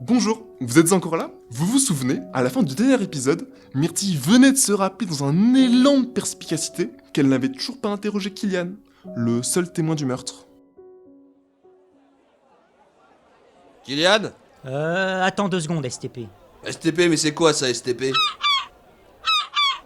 Bonjour, vous êtes encore là? Vous vous souvenez, à la fin du dernier épisode, Myrtille venait de se rappeler dans un élan de perspicacité qu'elle n'avait toujours pas interrogé Kylian, le seul témoin du meurtre. Kylian? Attends 2 secondes, STP. STP, mais c'est quoi ça, STP?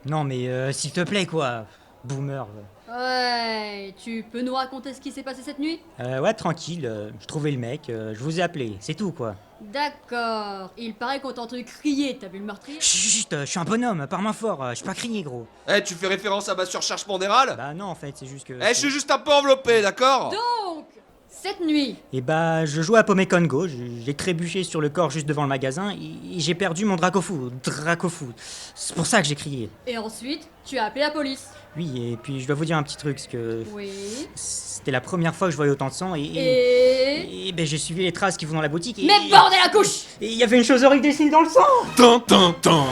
Non mais s'il te plaît quoi, boomer. Ouais, tu peux nous raconter ce qui s'est passé cette nuit? Ouais, tranquille, je trouvais le mec, je vous ai appelé, c'est tout quoi. D'accord, il paraît qu'on t'a entendu crier, t'as vu le meurtrier? Chut, je suis un bonhomme, parle-moi fort, je peux pas crier gros. Eh, tu fais référence à ma surcharge pondérale? Bah non en fait, c'est juste que... Eh, je suis juste un peu enveloppé, d'accord? Donc, cette nuit, Et bah je jouais à Pokémon Go, j'ai trébuché sur le corps juste devant le magasin, et j'ai perdu mon Dracofou. C'est pour ça que j'ai crié. et ensuite, tu as appelé la police. Oui, et puis je dois vous dire un petit truc, parce que... Oui. C'était la première fois que je voyais autant de sang, Et... et ben j'ai suivi les traces qui vont dans la boutique, et... Mais bordel à couche! Et il y avait une chose horrible dessinée dans le sang. Tin tin tin.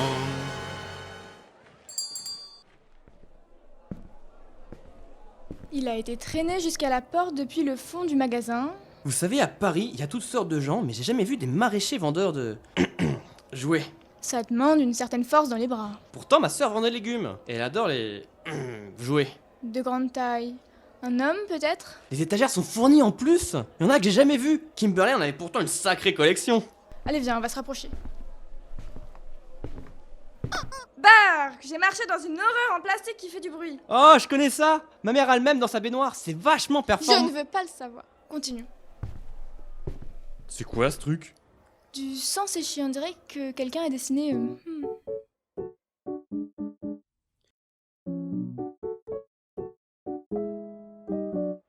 Il a été traîné jusqu'à la porte depuis le fond du magasin. Vous savez, à Paris, il y a toutes sortes de gens, mais j'ai jamais vu des maraîchers vendeurs de... jouets. Ça demande une certaine force dans les bras. Pourtant, ma sœur vend des légumes, et elle adore les... jouets. De grande taille. Un homme peut-être? Les étagères sont fournies en plus. Il y en a que j'ai jamais vu. Kimberley en avait pourtant une sacrée collection. Allez viens, on va se rapprocher. Bark! J'ai marché dans une horreur en plastique qui fait du bruit. Oh, je connais ça. Ma mère a le même dans sa baignoire, c'est vachement Je performant. ne veux pas le savoir. Continue. C'est quoi ce truc? Du sang séché, on dirait que quelqu'un a dessiné...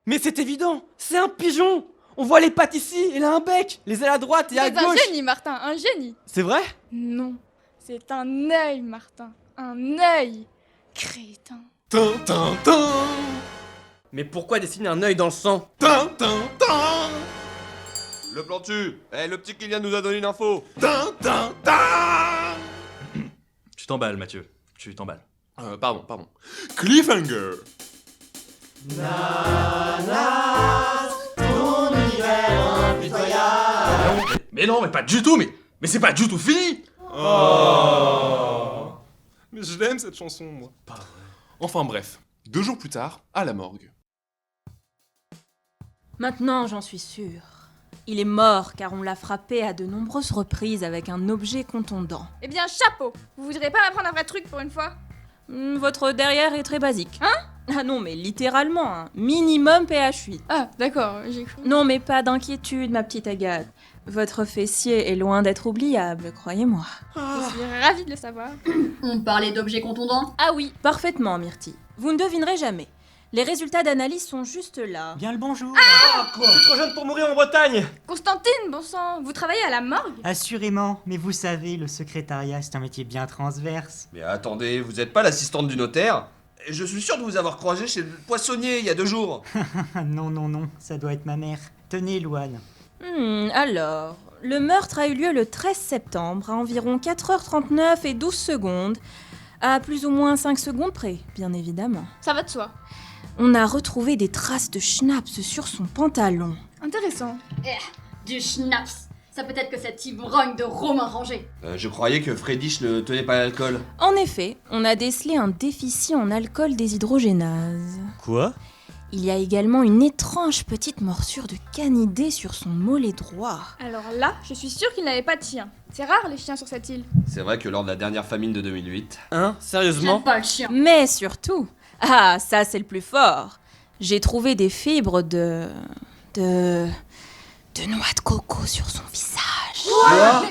Mais c'est évident, c'est un pigeon. On voit les pattes ici, il a un bec, les ailes à droite et à C'est un gauche. génie, Martin, un génie. C'est vrai? Non, c'est un œil, Martin. Un œil. Crétin. Tin tin tin. Mais pourquoi dessiner un œil dans le sang? Tin tin tin. Le plan tue. Eh, le petit Kylian nous a donné une info. Tin tin tin. Tu t'emballes, Mathieu. Tu t'emballes. Pardon. Cliffhanger. Mais non, mais pas du tout, mais c'est pas du tout fini. Oh. Mais je l'aime cette chanson, moi. Pas vrai. Enfin bref, 2 jours plus tard, à la morgue. Maintenant, j'en suis sûre. Il est mort car on l'a frappé à de nombreuses reprises avec un objet contondant. Eh bien, chapeau. Vous voudriez pas m'apprendre un vrai truc pour une fois? Votre derrière est très basique. Hein? Ah non, mais littéralement, hein. Minimum PH8. Ah, d'accord, j'ai cru. Non, mais pas d'inquiétude, ma petite Agathe. Votre fessier est loin d'être oubliable, croyez-moi. Je suis ravie de le savoir. On parlait d'objets contondants? Ah oui, parfaitement, Myrtille. Vous ne devinerez jamais. Les résultats d'analyse sont juste là. Bien le bonjour. Je suis trop jeune pour mourir en Bretagne. Constantine, bon sang, vous travaillez à la morgue? Assurément, mais vous savez, le secrétariat c'est un métier bien transverse. Mais attendez, vous êtes pas l'assistante du notaire? Je suis sûr de vous avoir croisé chez le poissonnier il y a 2 jours. Non, ça doit être ma mère. Tenez, Louane. Alors, le meurtre a eu lieu le 13 septembre à environ 4h39 et 12 secondes, à plus ou moins 5 secondes près, bien évidemment. Ça va de soi. On a retrouvé des traces de schnapps sur son pantalon. Intéressant. Du schnapps. Ça peut être que cet ivrogne de Romain Rangé. Je croyais que Friedrich ne tenait pas l'alcool. En effet, on a décelé un déficit en alcool déshydrogénase. Quoi? Il y a également une étrange petite morsure de canidé sur son mollet droit. Alors là, je suis sûre qu'il n'avait pas de chien. C'est rare les chiens sur cette île. C'est vrai que lors de la dernière famine de 2008... Hein? Sérieusement? J'aime pas le chien. Mais surtout, ah, ça c'est le plus fort. J'ai trouvé des fibres de noix de coco sur son visage.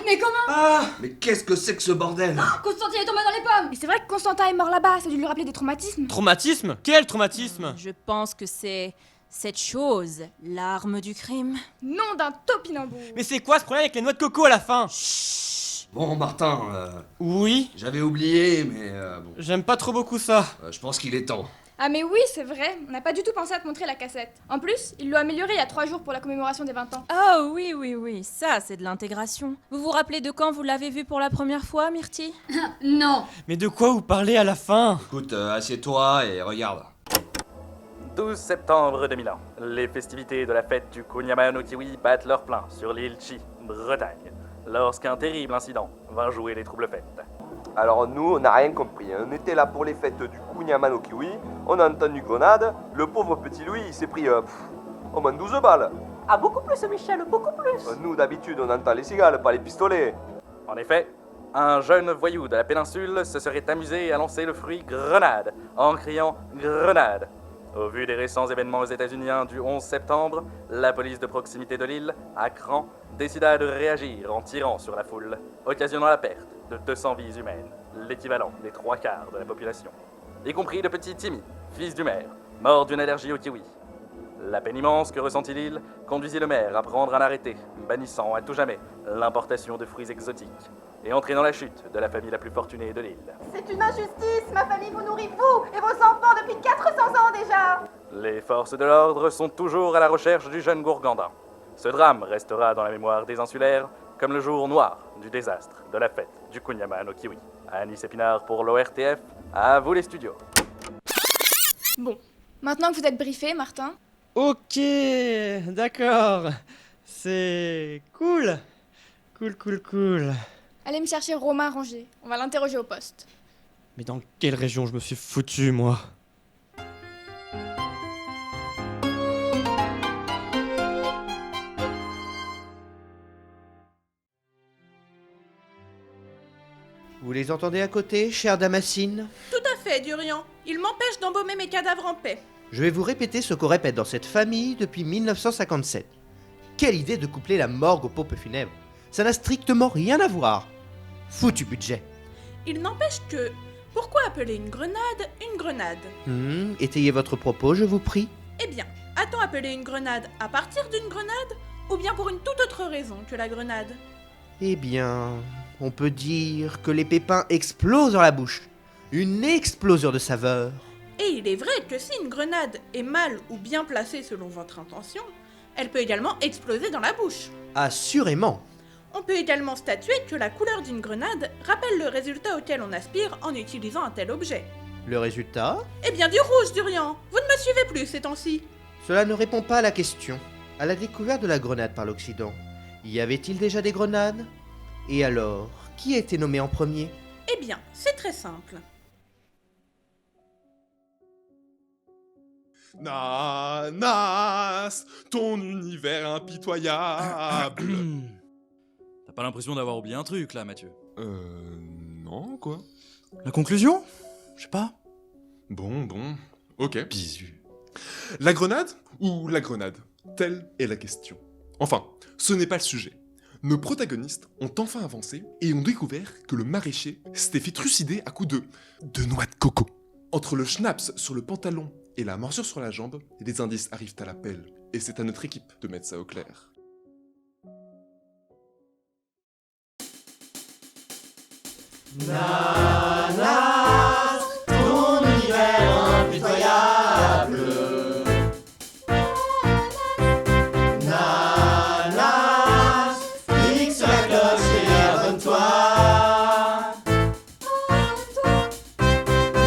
Mais comment? Mais qu'est-ce que c'est que ce bordel? Constantine est tombé dans les pommes! Et c'est vrai que Constantin est mort là-bas, ça a dû lui rappeler des traumatismes. Traumatisme? Quel traumatisme? Je pense que c'est cette chose, l'arme du crime. Nom d'un topinambour. Mais c'est quoi ce problème avec les noix de coco à la fin? Bon, Martin, Oui, j'avais oublié, mais bon... j'aime pas trop beaucoup ça. je pense qu'il est temps. Ah mais oui, c'est vrai, on n'a pas du tout pensé à te montrer la cassette. En plus, il l'a améliorée il y a 3 jours pour la commémoration des 20 ans. Oh oui, ça c'est de l'intégration. Vous vous rappelez de quand vous l'avez vu pour la première fois, Myrtille? Non! Mais de quoi vous parlez à la fin? Écoute, assieds-toi et regarde. 12 septembre 2001. Les festivités de la fête du Kunyaman no Kiwi battent leur plein sur l'île Chi, Bretagne. lorsqu'un terrible incident vint jouer les troubles fêtes. Alors nous, on n'a rien compris. On était là pour les fêtes du Kunyaman au kiwi, on a entendu grenade, le pauvre petit Louis, il s'est pris au moins 12 balles. Ah, beaucoup plus, Michel, beaucoup plus. Nous, d'habitude, on entend les cigales, pas les pistolets. En effet, un jeune voyou de la péninsule se serait amusé à lancer le fruit grenade en criant grenade. Au vu des récents événements états-uniens du 11 septembre, la police de proximité de l'île, à Cran, décida de réagir en tirant sur la foule, occasionnant la perte de 200 vies humaines, l'équivalent des 3/4 de la population, y compris le petit Timmy, fils du maire, mort d'une allergie au kiwi. La peine immense que ressentit l'île conduisit le maire à prendre un arrêté bannissant à tout jamais l'importation de fruits exotiques et entraînant la chute de la famille la plus fortunée de l'île. C'est une injustice, ma famille vous nourrit vous et vos enfants depuis 400 ans déjà. Les forces de l'ordre sont toujours à la recherche du jeune Gourgandin. Ce drame restera dans la mémoire des insulaires comme le jour noir du désastre de la fête du Kunyaman au kiwi. Anis Épinard pour l'ORTF, à vous les studios. Bon, maintenant que vous êtes briefé, Martin, Ok, d'accord. C'est cool. Cool. allez me chercher Romain Ranger. On va l'interroger au poste. Mais dans quelle région je me suis foutu, moi? Vous les entendez à côté, chère Damascine? Tout à fait, Durian. Il m'empêche d'embaumer mes cadavres en paix. Je vais vous répéter ce qu'on répète dans cette famille depuis 1957. Quelle idée de coupler la morgue aux pompes funèbres. Ça n'a strictement rien à voir. Foutu budget. Il n'empêche que... Pourquoi appeler une grenade? Étayez votre propos, je vous prie. Eh bien, a-t-on appelé une grenade à partir d'une grenade? Ou bien pour une toute autre raison que la grenade? Eh bien, on peut dire que les pépins explosent dans la bouche. Une explosion de saveur. Et il est vrai que si une grenade est mal ou bien placée selon votre intention, elle peut également exploser dans la bouche. Assurément. On peut également statuer que la couleur d'une grenade rappelle le résultat auquel on aspire en utilisant un tel objet. Le résultat? Eh bien du rouge, Durian. Vous ne me suivez plus ces temps-ci. Cela ne répond pas à la question. À la découverte de la grenade par l'Occident, y avait-il déjà des grenades? Et alors, qui a été nommé en premier? Eh bien, c'est très simple. Nanas, ton univers impitoyable. T'as pas l'impression d'avoir oublié un truc là, Mathieu? Non, quoi? La conclusion? Je sais pas. Bon, ok. Bisu. La grenade ou la grenade? Telle est la question. Enfin, ce n'est pas le sujet. Nos protagonistes ont enfin avancé et ont découvert que le maraîcher s'était fait trucider à coups de noix de coco. Entre le schnapps sur le pantalon et la morsure sur la jambe, des indices arrivent à l'appel. Et c'est à notre équipe de mettre ça au clair. Nanas, ton univers impitoyable. Nanas, fixe la cloche et abonne-toi.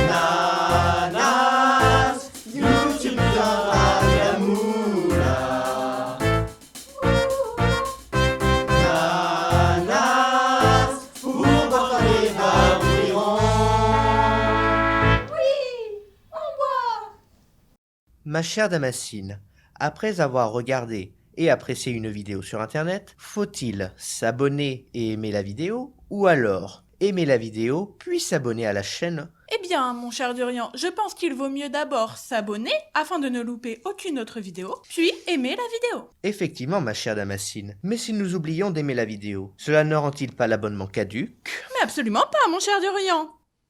Nanas, YouTube viendra de la moula. Nanas, pour boire les bars bouilleront. Oui, on boit. Ma chère Damascine, après avoir regardé et apprécié une vidéo sur internet, faut-il s'abonner et aimer la vidéo, ou alors aimer la vidéo puis s'abonner à la chaîne? Eh bien, mon cher Durian, je pense qu'il vaut mieux d'abord s'abonner afin de ne louper aucune autre vidéo, puis aimer la vidéo. Effectivement, ma chère Damascine, mais si nous oublions d'aimer la vidéo, cela ne rend-il pas l'abonnement caduc? Mais absolument pas, mon cher Durian.